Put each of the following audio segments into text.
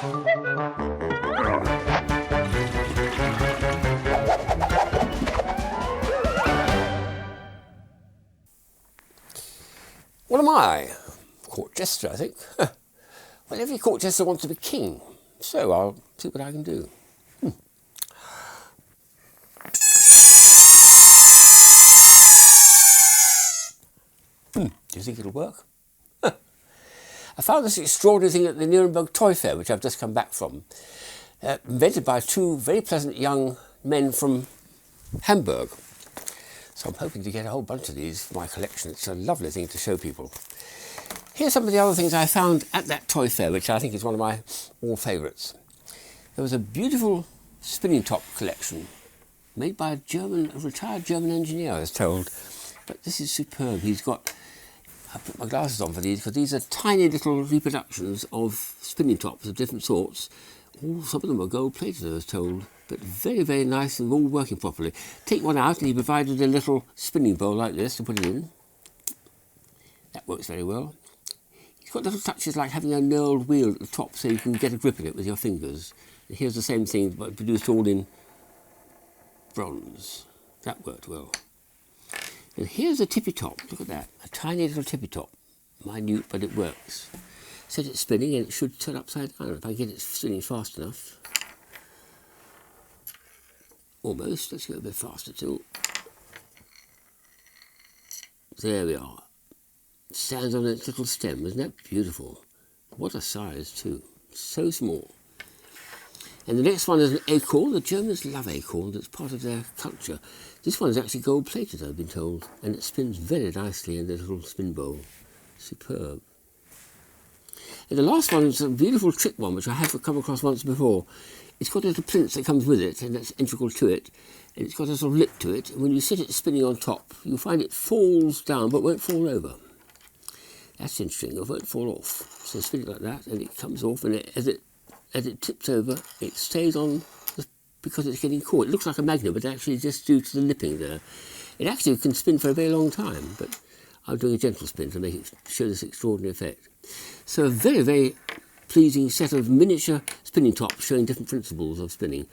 What am I? Court jester, I think. Well, every court jester wants to be king, so I'll see what I can do. Do you think it'll work? I found this extraordinary thing at the Nuremberg Toy Fair, which I've just come back from, invented by two very pleasant young men from Hamburg. So I'm hoping to get a whole bunch of these for my collection. It's a lovely thing to show people. Here's some of the other things I found at that toy fair, which I think is one of my all favourites. There was a beautiful spinning top collection made by a retired German engineer, I was told. But this is superb. I put my glasses on for these because these are tiny little reproductions of spinning tops of different sorts. Some of them are gold plated, I was told, but very, very nice and all working properly. Take one out and he provided a little spinning bowl like this to put it in. That works very well. It's got little touches like having a knurled wheel at the top so you can get a grip in it with your fingers. And here's the same thing but produced all in bronze. That worked well. And here's a tippy top, look at that, a tiny little tippy top, minute but it works. Set it spinning and it should turn upside down if I get it spinning fast enough. Almost, let's go a bit faster too. There we are. It stands on its little stem, isn't that beautiful? What a size too, so small. And the next one is an acorn. The Germans love acorns, it's part of their culture. This one is actually gold plated, I've been told, and it spins very nicely in the little spin bowl. Superb. And the last one is a beautiful trick one, which I have come across once before. It's got a little plinth that comes with it, and that's integral to it. And it's got a sort of lip to it, and when you sit it spinning on top, you'll find it falls down, but won't fall over. That's interesting, it won't fall off. So spin it like that, and it comes off, and as it tips over, it stays on because it's getting caught. It looks like a magnet, but actually just due to the lipping there. It actually can spin for a very long time, but I'm doing a gentle spin to make it show this extraordinary effect. So a very, very pleasing set of miniature spinning tops showing different principles of spinning,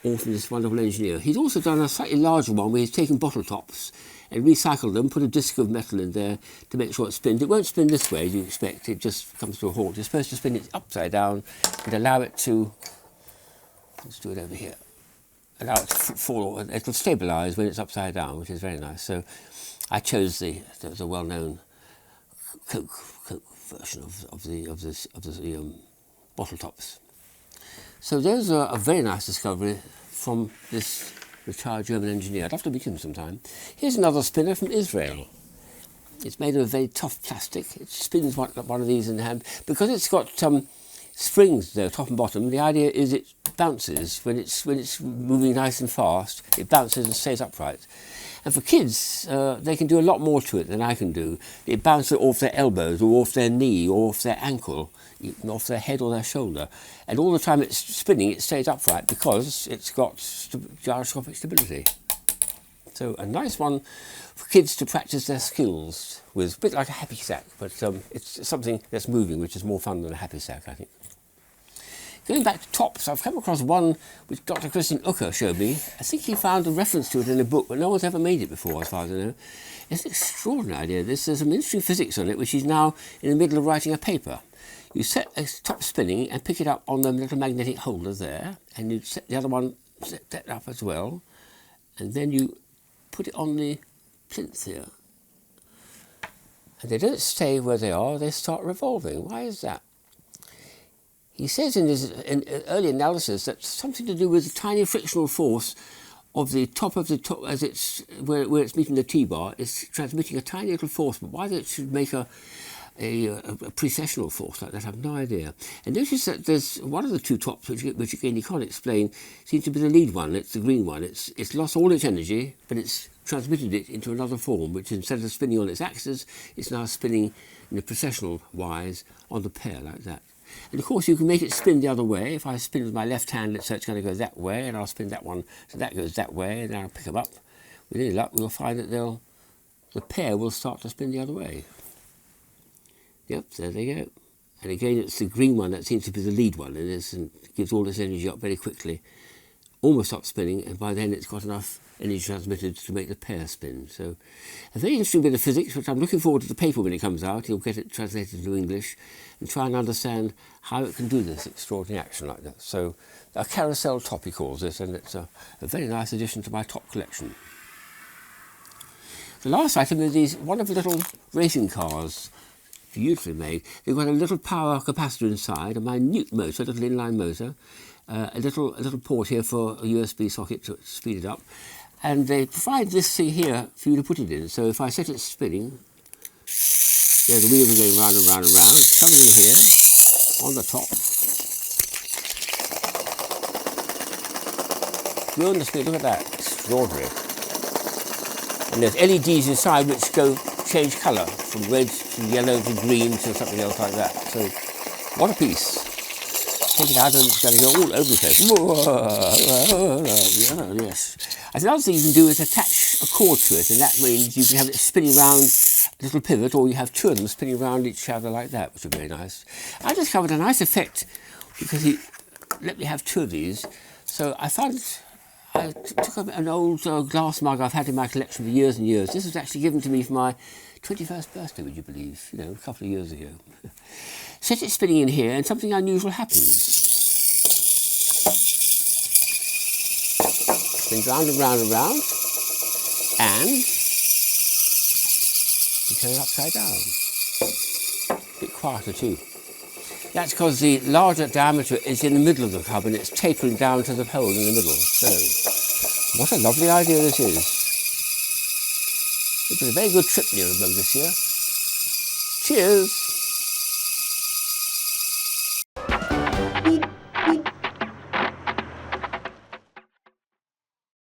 all from this wonderful engineer. He's also done a slightly larger one where he's taken bottle tops and recycled them, put a disc of metal in there to make sure it spins. It won't spin this way as you expect, it just comes to a halt. You're supposed to spin it upside down and allow it to, let's do it over here, allow it to fall, it'll stabilise when it's upside down, which is very nice. So I chose the well-known Coke version of the bottle tops. So those are a very nice discovery from this retired German engineer. I'd love to meet him sometime. Here's another spinner from Israel. It's made of a very tough plastic. It spins one of these in hand. Because it's got springs there, top and bottom, the idea is it bounces. When it's moving nice and fast, it bounces and stays upright. And for kids, they can do a lot more to it than I can do. It bounces off their elbows or off their knee or off their ankle, off their head or their shoulder. And all the time it's spinning, it stays upright because it's got gyroscopic stability. So a nice one for kids to practice their skills with, a bit like a happy sack, but it's something that's moving, which is more fun than a happy sack, I think. Going back to tops, I've come across one which Dr. Christian Ucker showed me. I think he found a reference to it in a book, but no one's ever made it before, as far as I know. It's an extraordinary idea. There's some interesting physics on it, which he's now in the middle of writing a paper. You set a top spinning and pick it up on the little magnetic holder there, and you set the other one, set that up as well, and then you put it on the plinth here. And they don't stay where they are, they start revolving. Why is that? He says in his early analysis that something to do with the tiny frictional force of the top as it's where it's meeting the T-bar is transmitting a tiny little force, but why it should make a precessional force like that, I have no idea. And notice that there's one of the two tops, which again you can't explain, seems to be the lead one. It's the green one. It's lost all its energy, but it's transmitted it into another form, which instead of spinning on its axis, it's now spinning in a precessional wise on the pair like that. And of course you can make it spin the other way. If I spin with my left hand, so it's going to go that way, and I'll spin that one, so that goes that way, and then I'll pick them up. With any luck, we'll find that the pair will start to spin the other way. Yep, there they go. And again, it's the green one that seems to be the lead one in this, and gives all this energy up very quickly. Almost stops spinning, and by then it's got enough energy transmitted to make the pair spin. So a very interesting bit of physics, which I'm looking forward to the paper when it comes out. You'll get it translated into English and try and understand how it can do this extraordinary action like that. So a carousel top, he calls this, and it's a very nice addition to my top collection. The last item is these wonderful little racing cars, beautifully made. They've got a little power capacitor inside, a minute motor, a little inline motor, a little port here for a USB socket to speed it up, and they provide this thing here for you to put it in. So if I set it spinning, there the wheels are going round and round and round. It comes in here on the top. Beyond the speed, look at that, extraordinary. And there's LEDs inside which change colour from red to yellow to green to something else like that. So what a piece. Take it out and it's going to go all over the place. Yes. And another thing you can do is attach a cord to it, and that means you can have it spinning around a little pivot, or you have two of them spinning around each other like that, which is very nice. I discovered a nice effect because he let me have two of these. So I took an old glass mug I've had in my collection for years and years. This was actually given to me for my 21st birthday, would you believe? You know, a couple of years ago. Set it spinning in here and something unusual happens. Spins round and round and round, and you turn it upside down. A bit quieter too. That's because the larger diameter is in the middle of the cub and it's tapering down to the hole in the middle. So, what a lovely idea this is. It was a very good trip Nuremberg this year. Cheers!